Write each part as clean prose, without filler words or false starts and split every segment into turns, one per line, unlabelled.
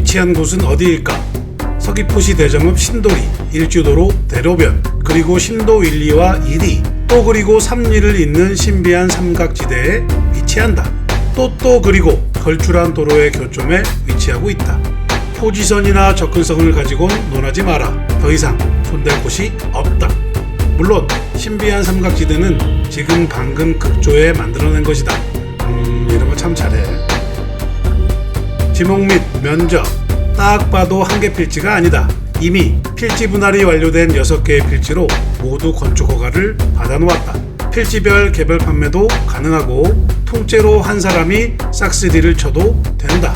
위치한 곳은 어디일까? 서귀포시 대정읍 신도리, 일주도로 대로변, 그리고 신도 1, 2와 1리, 또 그리고 3리를 잇는 신비한 삼각지대에 위치한다. 또 그리고 걸출한 도로의 교점에 위치하고 있다. 포지선이나 접근성을 가지고는 논하지 마라. 더 이상 손댈 곳이 없다. 물론 신비한 삼각지대는 지금 방금 급조에 만들어낸 것이다. 이런 거 참 잘해. 지목 및 면적, 딱 봐도 한 개 필지가 아니다. 이미 필지 분할이 완료된 6개의 필지로 모두 건축 허가를 받아놓았다. 필지별 개별 판매도 가능하고 통째로 한 사람이 싹쓸이를 쳐도 된다.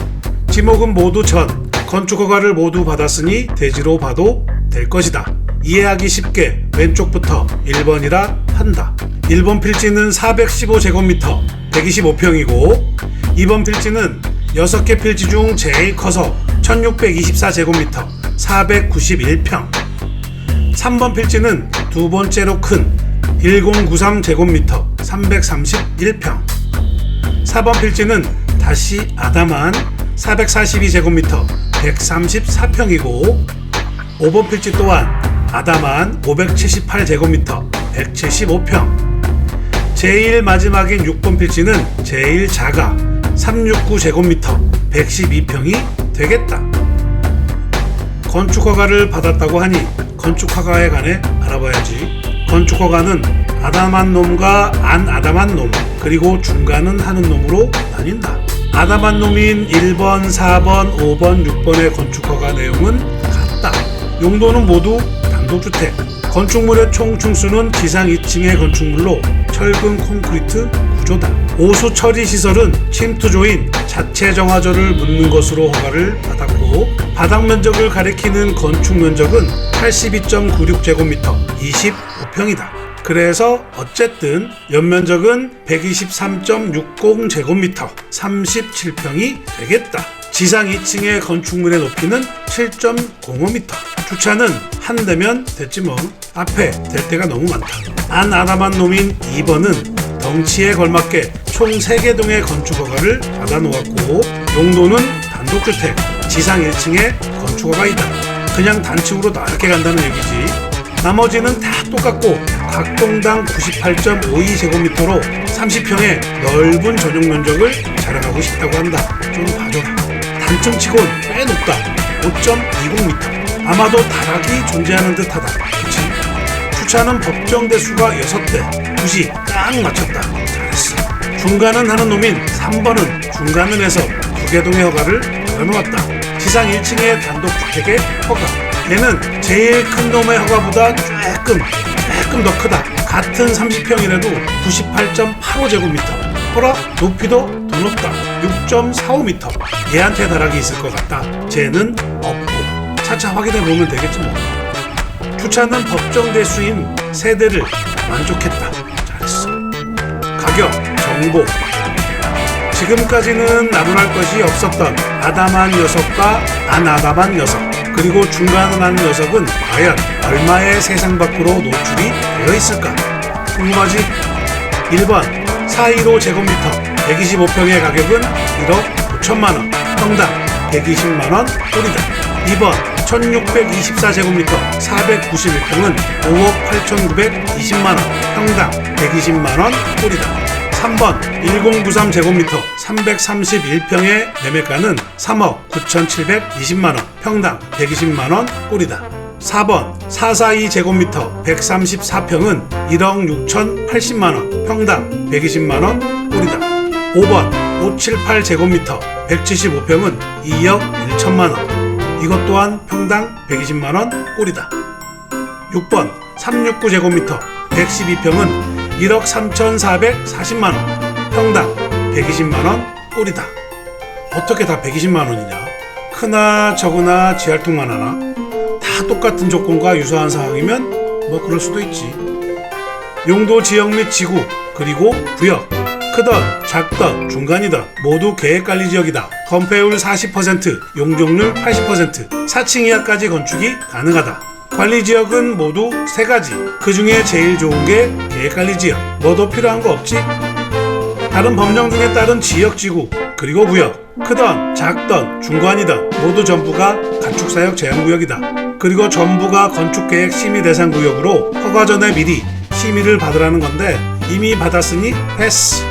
지목은 모두 전, 건축 허가를 모두 받았으니 대지로 봐도 될 것이다. 이해하기 쉽게 왼쪽부터 1번이라 한다. 1번 필지는 415제곱미터 125평이고 2번 필지는 6개 필지 중 제일 커서 1624제곱미터 491평. 3번 필지는 두 번째로 큰 1093제곱미터 331평. 4번 필지는 다시 아담한 442제곱미터 134평이고 5번 필지 또한 아담한 578제곱미터 175평. 제일 마지막인 6번 필지는 제일 작아 369제곱미터 112평이 되겠다. 건축허가를 받았다고 하니 건축허가에 관해 알아봐야지. 건축허가는 아담한 놈과 안 아담한 놈, 그리고 중간은 하는 놈으로 나뉜다. 아담한 놈인 1번, 4번, 5번, 6번의 건축허가 내용은 같다. 용도는 모두 단독주택. 건축물의 총 층수는 지상 2층의 건축물로 철근 콘크리트 구조다. 오수 처리 시설은 침투조인 자체 정화조를 묻는 것으로 허가를 받았고 바닥 면적을 가리키는 건축 면적은 82.96제곱미터 25평이다. 그래서 어쨌든 연면적은 123.60제곱미터 37평이 되겠다. 지상 2층의 건축물의 높이는 7.05m. 주차는 한 대면 됐지 뭐. 앞에 될 때가 너무 많다. 안 아담한 놈인 2번은 덩치에 걸맞게 총 3개 동의 건축허가를 받아놓았고 용도는 단독주택, 지상 1층에 건축허가이다. 그냥 단층으로 넓게 간다는 얘기지. 나머지는 다 똑같고 각 동당 98.52제곱미터로 30평의 넓은 전용 면적을 자랑하고 싶다고 한다. 좀 봐줘라. 단층치곤 꽤 높다. 5.20m. 아마도 다락이 존재하는 듯하다. 그치? 주차는 법정 대수가 6대. 굳이 딱 맞췄다. 잘했어. 중간은 하는 놈인 3번은 중간은 해서 2개 동의 허가를 받아놓았다. 지상 1층의 단독주택의 허가. 얘는 제일 큰 놈의 허가보다 조금 더 크다. 같은 30평이라도 98.85제곱미터. 허라 높이도 더 높다. 6.45m. 얘한테 다락이 있을 것 같다. 쟤는 없고. 차차 확인해 보면 되겠지 뭐. 주차는 법정 대수인 3대를 만족했다. 잘했어. 가격, 정보. 지금까지는 나무랄 것이 없었던 아담한 녀석과 안 아담한 녀석, 그리고 중간은 한 녀석은 과연 얼마의 세상 밖으로 노출이 되어 있을까? 궁금하지? 1번 415제곱미터 125평의 가격은 1억 5천만원, 평당 120만원 꼴이다. 2번 1624제곱미터 491평은 5억 8,920만원, 평당 120만원 꼴이다. 3번 1093제곱미터 331평의 매매가는 3억 9,720만원, 평당 120만원 꼴이다. 4번 442제곱미터 134평은 1억 6,080만원, 평당 120만원 꼴이다. 5번 578제곱미터 175평은 2억 1천만원, 이것 또한 평당 120만원 꼴이다. 6번 369제곱미터 112평은 1억 3,440만원, 평당 120만원 꼴이다. 어떻게 다 120만원이냐? 크나 적으나 지할통만 하나? 다 똑같은 조건과 유사한 상황이면 뭐 그럴 수도 있지. 용도 지역 및 지구, 그리고 구역. 크던 작던 중간이던 모두 계획관리지역이다. 건폐율 40%, 용적률 80%, 4층 이하까지 건축이 가능하다. 관리지역은 모두 3가지. 그 중에 제일 좋은 게 계획관리지역. 뭐 더 필요한 거 없지? 다른 법령 등에 따른 지역지구, 그리고 구역. 크던 작던 중관이던 모두 전부가 가축사역 제한구역이다. 그리고 전부가 건축계획 심의 대상 구역으로 허가 전에 미리 심의를 받으라는 건데 이미 받았으니 패스.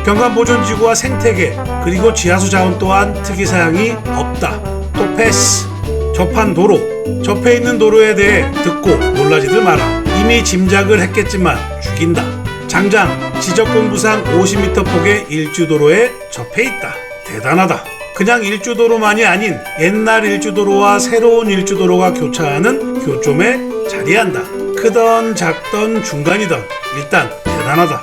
경관보존지구와 생태계 그리고 지하수 자원 또한 특이사항이 없다. 또 패스. 접한 도로, 접해 있는 도로에 대해 듣고 놀라지들 마라. 이미 짐작을 했겠지만 죽인다. 장장 지적공부상 50m 폭의 일주도로에 접해 있다. 대단하다. 그냥 일주도로만이 아닌 옛날 일주도로와 새로운 일주도로가 교차하는 교점에 자리한다. 크던 작던 중간이던 일단 대단하다.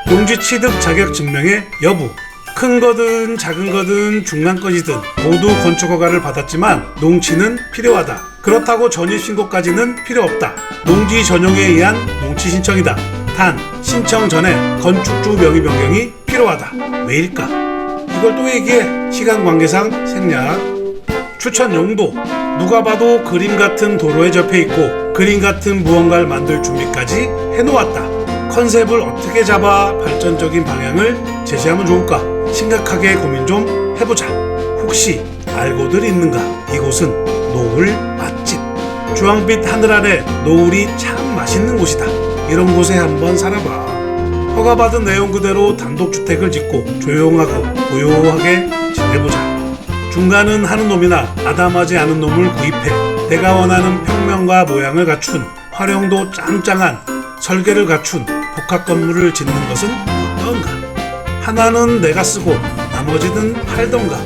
농지 취득 자격 증명의 여부. 큰 거든 작은 거든 중간 거지든 모두 건축허가를 받았지만 농취는 필요하다. 그렇다고 전입신고까지는 필요 없다. 농지 전용에 의한 농취 신청이다. 단 신청 전에 건축주 명의 변경이 필요하다. 왜일까? 이걸 또 얘기해. 시간 관계상 생략. 추천 용도. 누가 봐도 그림 같은 도로에 접해 있고 그림 같은 무언가를 만들 준비까지 해놓았다. 컨셉을 어떻게 잡아 발전적인 방향을 제시하면 좋을까? 심각하게 고민 좀 해보자. 혹시 알고들 있는가? 이곳은 노을 맛집. 주황빛 하늘 아래 노을이 참 맛있는 곳이다. 이런 곳에 한번 살아봐. 허가받은 내용 그대로 단독주택을 짓고 조용하고 고요하게 지내보자. 중간은 하는 놈이나 아담하지 않은 놈을 구입해 내가 원하는 평면과 모양을 갖춘 활용도 짱짱한 설계를 갖춘 복합 건물을 짓는 것은 어떤가? 하나는 내가 쓰고 나머지는 팔던가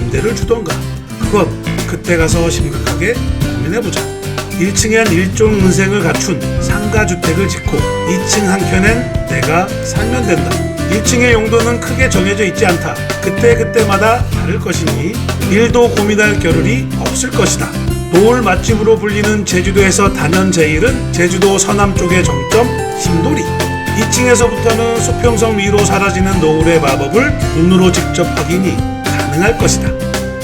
임대를 주던가. 그건 그때 가서 심각하게 고민해보자. 1층엔 일종 은생을 갖춘 상가주택을 짓고 2층 한켠엔 내가 살면 된다. 1층의 용도는 크게 정해져 있지 않다. 그때그때마다 다를 것이니 일도 고민할 겨를이 없을 것이다. 노을 맛집으로 불리는 제주도에서 단연제일은 제주도 서남 쪽의 정점 신도리. 2층에서부터는 수평성 위로 사라지는 노을의 마법을 눈으로 직접 확인이 가능할 것이다.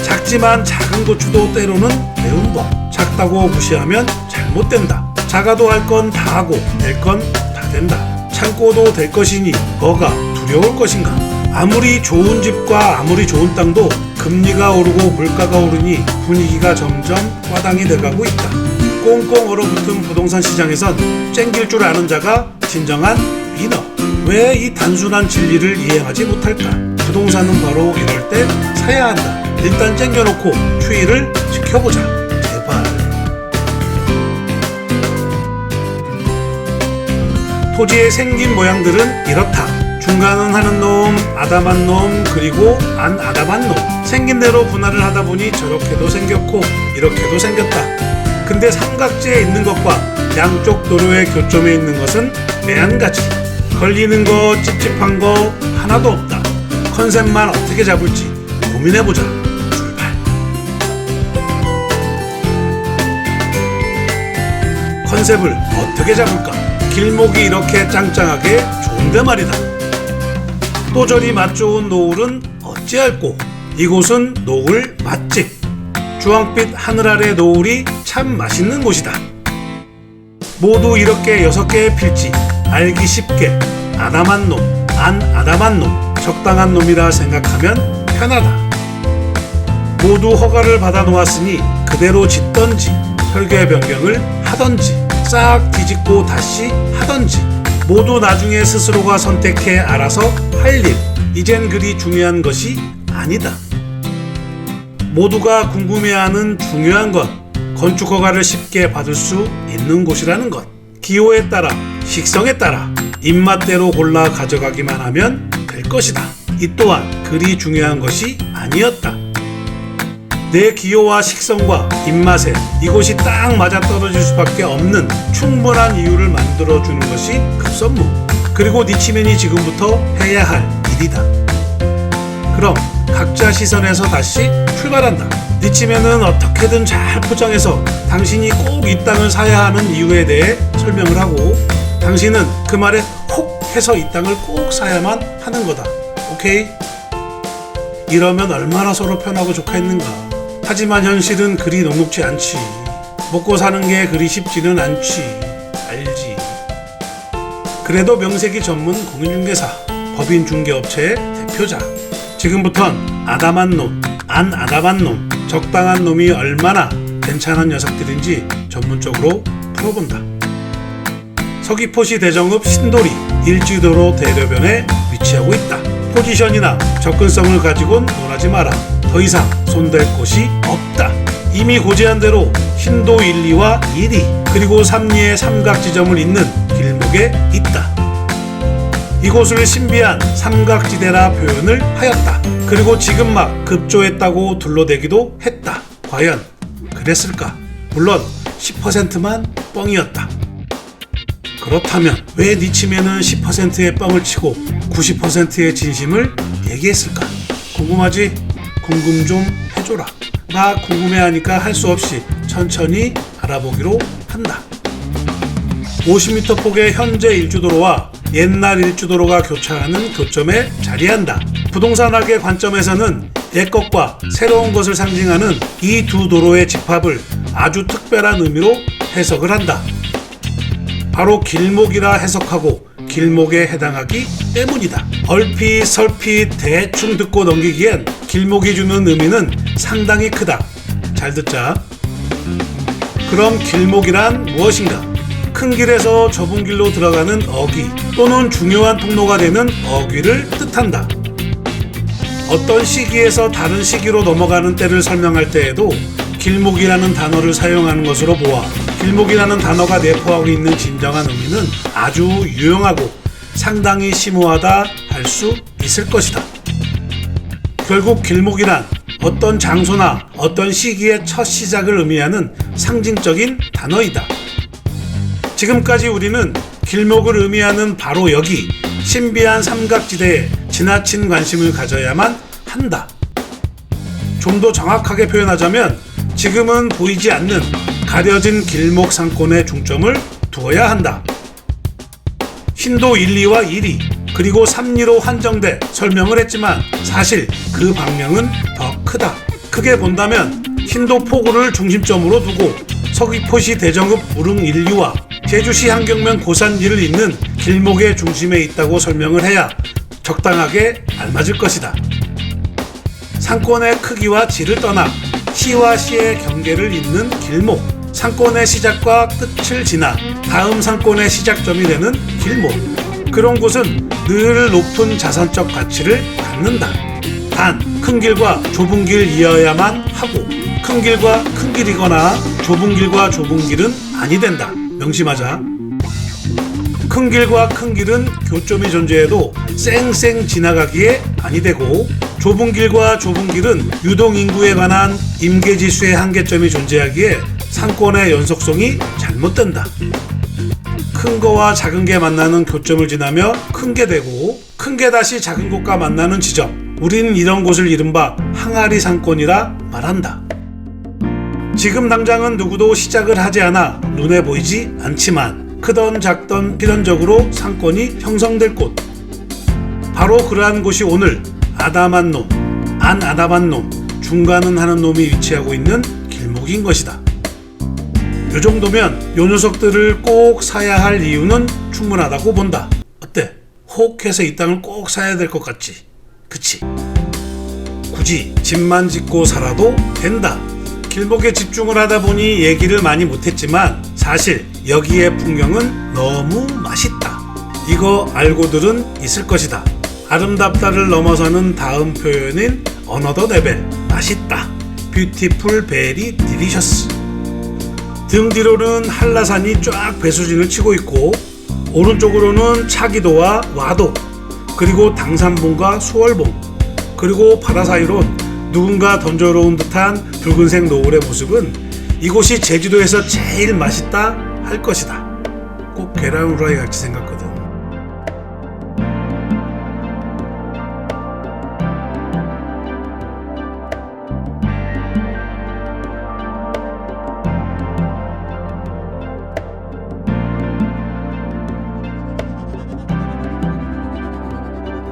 작지만 작은 고추도 때로는 매운 법. 작다고 무시하면 잘못된다. 작아도 할 건 다 하고 될 건 다 된다. 참고도 될 것이니 뭐가 두려울 것인가? 아무리 좋은 집과 아무리 좋은 땅도 금리가 오르고 물가가 오르니 분위기가 점점 과당이 돼가고 있다. 꽁꽁 얼어붙은 부동산 시장에선 쨍길 줄 아는 자가 진정한 위너. 왜 이 단순한 진리를 이해하지 못할까? 부동산은 바로 이럴 때 사야 한다. 일단 쨍겨놓고 추이를 지켜보자. 제발. 토지의 생긴 모양들은 이렇다. 중간은 하는 놈, 아담한 놈, 그리고 안 아담한 놈. 생긴 대로 분할을 하다 보니 저렇게도 생겼고 이렇게도 생겼다. 근데 삼각지에 있는 것과 양쪽 도로의 교점에 있는 것은 매한가지. 걸리는 거, 찝찝한 거 하나도 없다. 컨셉만 어떻게 잡을지 고민해보자. 출발. 컨셉을 어떻게 잡을까? 길목이 이렇게 짱짱하게 좋은데 말이다. 또 저리 맛 좋은 노을은 어찌할꼬. 이곳은 노을 맛집. 주황빛 하늘 아래 노을이 참 맛있는 곳이다. 모두 이렇게 6개의 필지. 알기 쉽게 아담한 놈, 안 아담한 놈, 적당한 놈이라 생각하면 편하다. 모두 허가를 받아 놓았으니 그대로 짓던지 설계 변경을 하던지 싹 뒤집고 다시 하던지 모두 나중에 스스로가 선택해 알아서 할 일. 이젠 그리 중요한 것이 아니다. 모두가 궁금해하는 중요한 것, 건축허가를 쉽게 받을 수 있는 곳이라는 것. 기호에 따라, 식성에 따라 입맛대로 골라 가져가기만 하면 될 것이다. 이 또한 그리 중요한 것이 아니었다. 내 기호와 식성과 입맛에 이곳이 딱 맞아떨어질 수밖에 없는 충분한 이유를 만들어주는 것이 급선무. 그리고 니치맨이 지금부터 해야 할 일이다. 그럼 각자 시선에서 다시 출발한다. 니치맨은 어떻게든 잘 포장해서 당신이 꼭 이 땅을 사야 하는 이유에 대해 설명을 하고 당신은 그 말에 혹 해서 이 땅을 꼭 사야만 하는 거다. 오케이? 이러면 얼마나 서로 편하고 좋겠는가. 하지만 현실은 그리 녹록지 않지. 먹고 사는 게 그리 쉽지는 않지. 알지. 그래도 명세기 전문 공인중개사, 법인중개업체의 대표자. 지금부턴 아담한 놈, 안 아담한 놈, 적당한 놈이 얼마나 괜찮은 녀석들인지 전문적으로 풀어본다. 서귀포시 대정읍 신도리 일지도로 대로변에 위치하고 있다. 포지션이나 접근성을 가지고는 논하지 마라. 더 이상 손댈 곳이 없다. 이미 고지한 대로 신도 1, 2와 1위 그리고 3리의 삼각지점을 잇는 길목에 있다. 이곳을 신비한 삼각지대라 표현을 하였다. 그리고 지금 막 급조했다고 둘러대기도 했다. 과연 그랬을까? 물론 10%만 뻥이었다. 그렇다면 왜 니치메는 10%의 뻥을 치고 90%의 진심을 얘기했을까? 궁금하지? 궁금 좀 해줘라. 나 궁금해하니까 할 수 없이 천천히 알아보기로 한다. 50m 폭의 현재 일주도로와 옛날 일주도로가 교차하는 교점에 자리한다. 부동산학의 관점에서는 옛것과 새로운 것을 상징하는 이 두 도로의 집합을 아주 특별한 의미로 해석을 한다. 바로 길목이라 해석하고 길목에 해당하기 때문이다. 얼핏 설핏 대충 듣고 넘기기엔 길목이 주는 의미는 상당히 크다. 잘 듣자. 그럼 길목이란 무엇인가? 큰 길에서 좁은 길로 들어가는 어귀 또는 중요한 통로가 되는 어귀를 뜻한다. 어떤 시기에서 다른 시기로 넘어가는 때를 설명할 때에도 길목이라는 단어를 사용하는 것으로 보아 길목이라는 단어가 내포하고 있는 진정한 의미는 아주 유용하고 상당히 심오하다 할 수 있을 것이다. 결국 길목이란 어떤 장소나 어떤 시기의 첫 시작을 의미하는 상징적인 단어이다. 지금까지 우리는 길목을 의미하는 바로 여기 신비한 삼각지대에 지나친 관심을 가져야만 한다. 좀 더 정확하게 표현하자면 지금은 보이지 않는 가려진 길목 상권에 중점을 두어야 한다. 신도 1, 2와 1위 그리고 3리로 한정돼 설명을 했지만 사실 그 방면은 더 크다. 크게 본다면 신도 포구를 중심점으로 두고 서귀포시 대정읍 무릉 1, 2와 제주시 한경면 고산리를 잇는 길목의 중심에 있다고 설명을 해야 적당하게 알맞을 것이다. 상권의 크기와 질을 떠나 시와 시의 경계를 잇는 길목, 상권의 시작과 끝을 지나 다음 상권의 시작점이 되는 길목. 그런 곳은 늘 높은 자산적 가치를 갖는다. 단 큰 길과 좁은 길이어야만 하고 큰 길과 큰 길이거나 좁은 길과 좁은 길은 아니 된다. 명심하자. 큰 길과 큰 길은 교점이 존재해도 쌩쌩 지나가기에 아니 되고 좁은 길과 좁은 길은 유동인구에 관한 임계지수의 한계점이 존재하기에 상권의 연속성이 잘못된다. 큰 거와 작은 게 만나는 교점을 지나며 큰 게 되고 큰 게 다시 작은 곳과 만나는 지점. 우리는 이런 곳을 이른바 항아리 상권이라 말한다. 지금 당장은 누구도 시작을 하지 않아 눈에 보이지 않지만 크던 작던 필연적으로 상권이 형성될 곳. 바로 그러한 곳이 오늘 아담한 놈, 안 아담한 놈, 중간은 하는 놈이 위치하고 있는 길목인 것이다. 요 정도면 요 녀석들을 꼭 사야 할 이유는 충분하다고 본다. 어때? 혹 해서 이 땅을 꼭 사야 될 것 같지? 그치? 굳이 집만 짓고 살아도 된다. 길목에 집중을 하다 보니 얘기를 많이 못했지만 사실 여기의 풍경은 너무 맛있다. 이거 알고들은 있을 것이다. 아름답다를 넘어서는 다음 표현인 어너더 레벨, 맛있다. 뷰티풀 베리 디리셔스. 등 뒤로는 한라산이 쫙 배수진을 치고 있고 오른쪽으로는 차기도와 와도 그리고 당산봉과 수월봉 그리고 바다 사이론 누군가 던져놓은 듯한 붉은색 노을의 모습은 이곳이 제주도에서 제일 맛있다 할 것이다. 꼭 계란 후라이 같이 생겼거든.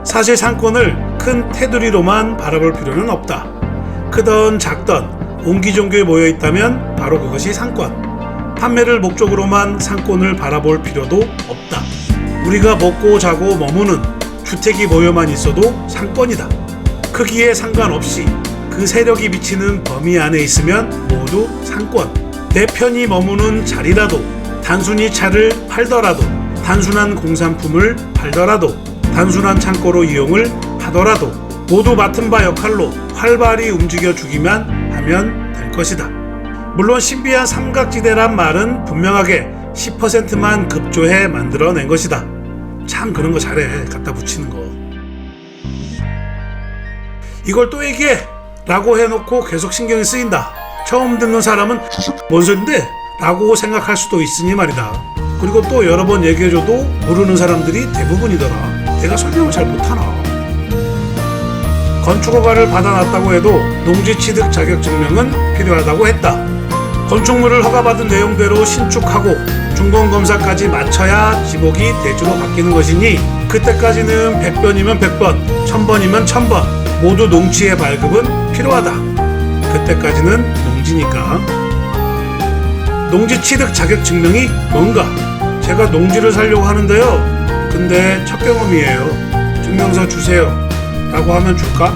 사실 상권을 큰 테두리로만 바라볼 필요는 없다. 크던 작던 옹기종기에 모여있다면 바로 그것이 상권. 판매를 목적으로만 상권을 바라볼 필요도 없다. 우리가 먹고 자고 머무는 주택이 모여만 있어도 상권이다. 크기에 상관없이 그 세력이 미치는 범위 안에 있으면 모두 상권. 내 편이 머무는 자리라도, 단순히 차를 팔더라도, 단순한 공산품을 팔더라도, 단순한 창고로 이용을 하더라도 모두 맡은 바 역할로 활발히 움직여 주기만 하면 될 것이다. 물론 신비한 삼각지대란 말은 분명하게 10%만 급조해 만들어낸 것이다. 참 그런 거 잘해, 갖다 붙이는 거. 이걸 또 얘기해 라고 해놓고 계속 신경이 쓰인다. 처음 듣는 사람은 뭔 소린데? 라고 생각할 수도 있으니 말이다. 그리고 또 여러 번 얘기해줘도 모르는 사람들이 대부분이더라. 내가 설명을 잘 못하나. 건축허가를 받아놨다고 해도 농지취득 자격증명은 필요하다고 했다. 건축물을 허가받은 내용대로 신축하고 중공검사까지 마쳐야 지목이 대주로 바뀌는 것이니 그때까지는 100번이면 100번, 1000번이면 1000번 모두 농지의 발급은 필요하다. 그때까지는 농지니까. 농지취득 자격증명이 뭔가? 제가 농지를 사려고 하는데요. 근데 첫 경험이에요. 증명서 주세요. 라고 하면 줄까?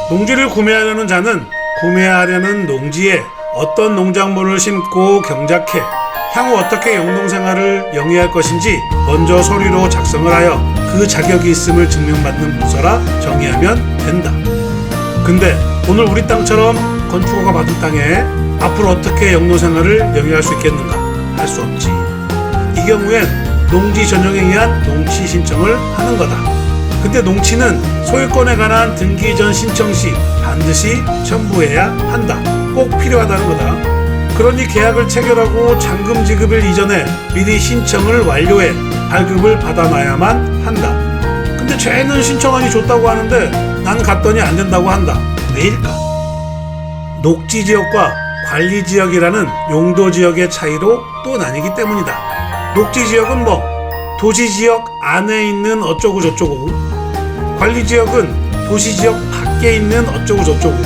농지를 구매하려는 자는 구매하려는 농지에 어떤 농작물을 심고 경작해 향후 어떻게 영농생활을 영위할 것인지 먼저 서류로 작성을 하여 그 자격이 있음을 증명받는 문서라 정의하면 된다. 근데 오늘 우리 땅처럼 건축허가 받은 땅에 앞으로 어떻게 영농생활을 영위할 수 있겠는가? 할 수 없지. 이 경우엔 농지 전용에 의한 농지 신청을 하는 거다. 근데 농지는 소유권에 관한 등기 전 신청 시 반드시 첨부해야 한다. 꼭 필요하다는 거다. 그러니 계약을 체결하고 잔금 지급일 이전에 미리 신청을 완료해 발급을 받아놔야만 한다. 근데 쟤는 신청안이 좋다고 하는데 난 갔더니 안 된다고 한다. 왜일까? 녹지지역과 관리지역이라는 용도지역의 차이로 또 나뉘기 때문이다. 녹지지역은 뭐 도시지역 안에 있는 어쩌고 저쩌고, 관리지역은 도시지역 밖에 있는 어쩌고 저쩌고.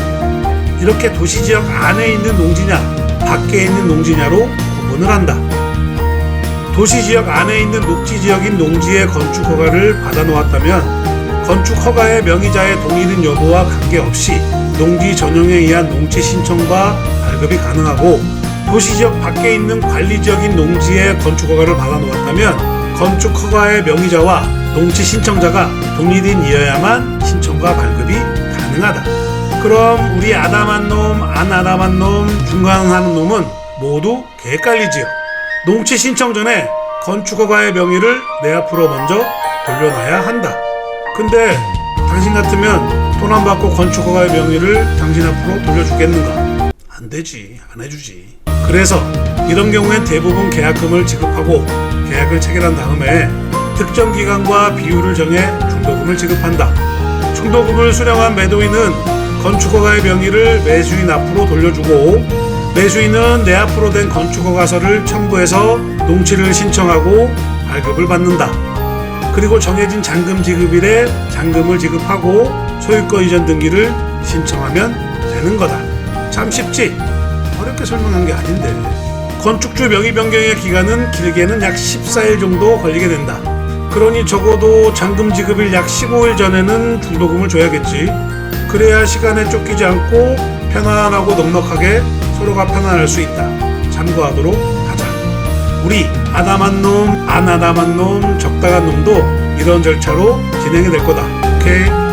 이렇게 도시지역 안에 있는 농지냐 밖에 있는 농지냐로 구분을 한다. 도시지역 안에 있는 녹지지역인 농지의 건축허가를 받아놓았다면 건축허가의 명의자의 동의는 여부와 관계없이 농지 전용에 의한 농지 신청과 발급이 가능하고, 도시지역 밖에 있는 관리지역인 농지의 건축허가를 받아놓았다면 건축허가의 명의자와 농지 신청자가 동일인 이어야만 신청과 발급이 가능하다. 그럼 우리 아담한 놈, 안 아담한 놈, 중간하는 놈은 모두 개헷갈리지요. 농지 신청 전에 건축허가의 명의를 내 앞으로 먼저 돌려놔야 한다. 근데 당신 같으면 돈 안 받고 건축허가의 명의를 당신 앞으로 돌려주겠는가? 안 되지, 안 해주지. 그래서 이런 경우엔 대부분 계약금을 지급하고 계약을 체결한 다음에 특정 기간과 비율을 정해 중도금을 지급한다. 중도금을 수령한 매도인은 건축허가의 명의를 매수인 앞으로 돌려주고, 매수인은 내 앞으로 된 건축허가서를 첨부해서 농지를 신청하고 발급을 받는다. 그리고 정해진 잔금 지급일에 잔금을 지급하고 소유권 이전 등기를 신청하면 되는 거다. 참 쉽지? 어렵게 설명한 게 아닌데. 건축주 명의 변경의 기간은 길게는 약 14일 정도 걸리게 된다. 그러니 적어도 잔금 지급일 약 15일 전에는 중도금을 줘야겠지. 그래야 시간에 쫓기지 않고 편안하고 넉넉하게 서로가 편안할 수 있다. 참고하도록 하자. 우리 아담한 놈, 안 아담한 놈, 적당한 놈도 이런 절차로 진행이 될 거다. 오케이?